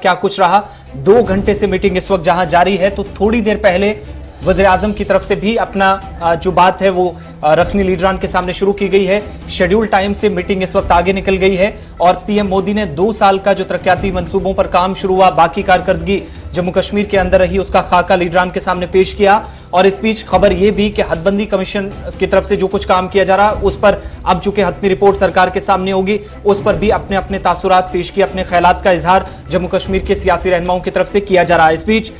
क्या कुछ रहा। 2 घंटे से मीटिंग इस वक्त जहां जारी है, तो थोड़ी देर पहले वज़ीर आज़म की तरफ से भी अपना जो बात है वो रखनी लीडरान के सामने शुरू की गई है। शेड्यूल टाइम से मीटिंग इस वक्त आगे निकल गई है और पीएम मोदी ने 2 साल का जो तरक्याती मंसूबों पर काम शुरू हुआ, बाकी कारकर्दगी जम्मू कश्मीर के अंदर रही, उसका खाका लीडरान के सामने पेश किया। और इस बीच खबर यह भी कि हदबंदी कमीशन की तरफ से जो कुछ काम किया जा रहा, उस पर अब चूंकि हतमी रिपोर्ट सरकार के सामने होगी, उस पर भी अपने अपने तासुरात पेश किए, अपने ख्यालात का इजहार जम्मू कश्मीर के सियासी रहनुमाओं की तरफ से किया जा रहा है। इस बीच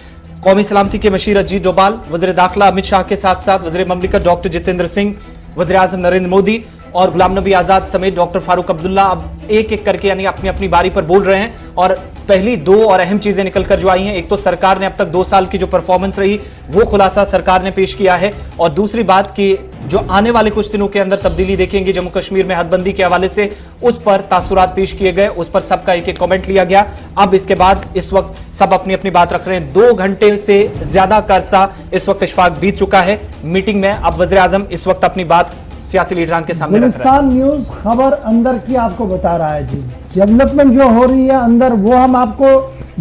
कौमी सलामती के मशीर अजीत डोभाल, वज़ीर दाखिला अमित शाह के साथ साथ वज़ीर ममलिकत डॉक्टर जितेंद्र सिंह, वज़ीर आज़म नरेंद्र मोदी और गुलाम नबी आजाद समेत डॉक्टर फारूक अब्दुल्ला अब एक एक करके यानी अपनी अपनी बारी पर बोल रहे हैं। और पहली 2 और अहम चीजें निकलकर जो आई हैं, एक तो सरकार ने अब तक 2 साल की जो परफॉर्मेंस रही वो खुलासा सरकार ने पेश किया है, और दूसरी बात कि जो आने वाले कुछ दिनों के अंदर तब्दीली देखेंगे जम्मू कश्मीर में हदबंदी के हवाले से, उस पर तासुरात पेश किए गए, उस पर सबका एक एक कमेंट लिया गया। अब इसके बाद इस वक्त सब अपनी अपनी बात रख रहे हैं। 2 घंटे से ज्यादा का अरसा इस वक्त इशफाक बीत चुका है मीटिंग में। अब वज़ीर आज़म इस वक्त अपनी बात सियासी लीडरान के सामने रख रहे हैं। न्यूज खबर अंदर की आपको बता रहा है जी, डेवलपमेंट जो हो रही है अंदर वो हम आपको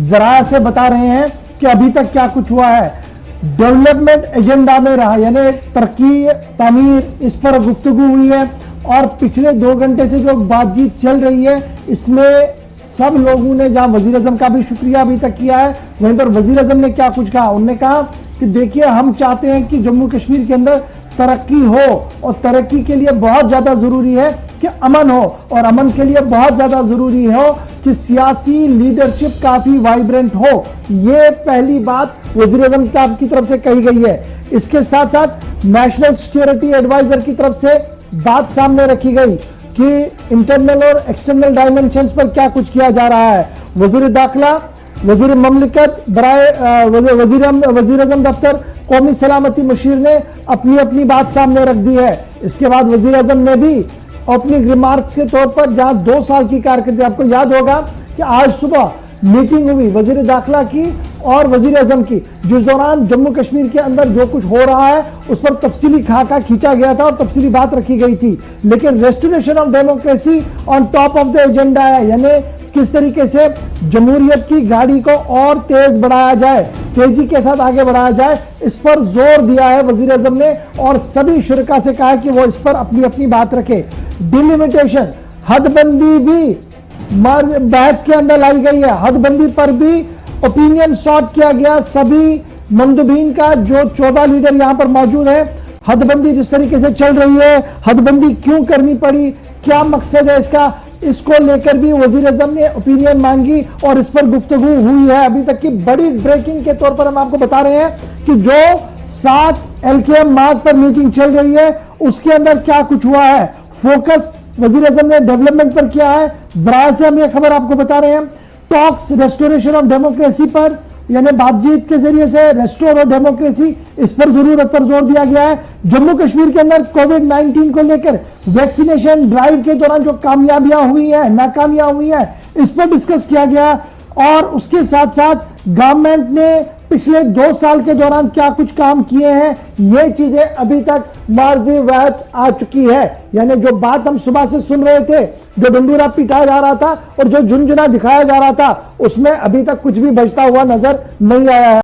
जरा से बता रहे हैं कि अभी तक क्या कुछ हुआ है। डेवलपमेंट एजेंडा में रहा, यानी तरक्की तामीर, इस पर गुफ्तगू हुई है। और पिछले 2 घंटे से जो बातचीत चल रही है, इसमें सब लोगों ने, जहां वजीर आजम का भी शुक्रिया अभी तक किया है, वहीं पर वजीर आजम ने क्या कुछ कहा। उन्होंने कहा कि देखिए, हम चाहते हैं कि जम्मू कश्मीर के अंदर तरक्की हो, और तरक्की के लिए बहुत ज्यादा जरूरी है कि अमन हो, और अमन के लिए बहुत ज्यादा जरूरी हो कि सियासी लीडरशिप काफी वाइब्रेंट हो। ये पहली बात वज़ीर आज़म की तरफ से कही गई है। इसके साथ साथ नेशनल सिक्योरिटी एडवाइजर की तरफ से बात सामने रखी गई कि इंटरनल और एक्सटर्नल डायमेंशंस पर क्या कुछ किया जा रहा है। वजीर दाखिला, वजीर ममलिकत, वजीर आज़म दफ्तर, कौमी सलामती मशीर ने अपनी अपनी बात सामने रख दी है। इसके बाद वजीर आज़म ने भी अपनी रिमार्क्स के तौर पर, जहां 2 साल की कारकर्दगी, आपको याद होगा कि आज सुबह मीटिंग हुई वजीर दाखिला की और वजीर आज़म की, जिस दौरान जम्मू कश्मीर के अंदर जो कुछ हो रहा है उस पर तफसीली खाका खींचा गया था और तफसीली बात रखी गई थी। लेकिन restoration of democracy on top of the agenda है, यानी किस तरीके से जमहूरियत की गाड़ी को और तेज बढ़ाया जाए, तेजी के साथ आगे बढ़ाया जाए, इस पर जोर दिया है वजीर आज़म ने। और सभी शुरका से कहा कि वो इस पर अपनी अपनी बात रखे। डिलिमिटेशन, हदबंदी भी बहस के अंदर लाई गई है। हदबंदी पर भी ओपिनियन सॉर्ट किया गया सभी मंदुबीन का, जो 14 लीडर यहां पर मौजूद है। हदबंदी जिस तरीके से चल रही है, हदबंदी क्यों करनी पड़ी, क्या मकसद है इसका, इसको लेकर भी वजीर आज़म ने ओपिनियन मांगी और इस पर गुफ्तगू हुई है। अभी तक की बड़ी ब्रेकिंग के तौर पर हम आपको बता रहे हैं कि जो 7 LKM मार्च पर मीटिंग चल रही है, उसके अंदर क्या कुछ हुआ है। फोकस वजीर आज़म ने डेवलपमेंट पर किया है। जरा से हम ये खबर आपको बता रहे हैं। टॉक्स रेस्टोरेशन ऑफ डेमोक्रेसी पर, यानी बातचीत के जरिए से रेस्टोर ऑफ डेमोक्रेसी, इस पर जरूरत पर जोर दिया गया है। जम्मू कश्मीर के अंदर कोविड-19 को लेकर वैक्सीनेशन ड्राइव के दौरान जो कामयाबियां हुई है, नाकामियां हुई है, इस पर डिस्कस किया गया। और उसके साथ साथ गवर्नमेंट ने पिछले 2 साल के दौरान क्या कुछ काम किए हैं, ये चीजें अभी तक मार्जी वहत आ चुकी है। यानी जो बात हम सुबह से सुन रहे थे, जो डंडूरा पिटाया जा रहा था और जो झुनझुना दिखाया जा रहा था, उसमें अभी तक कुछ भी बचता हुआ नजर नहीं आया है।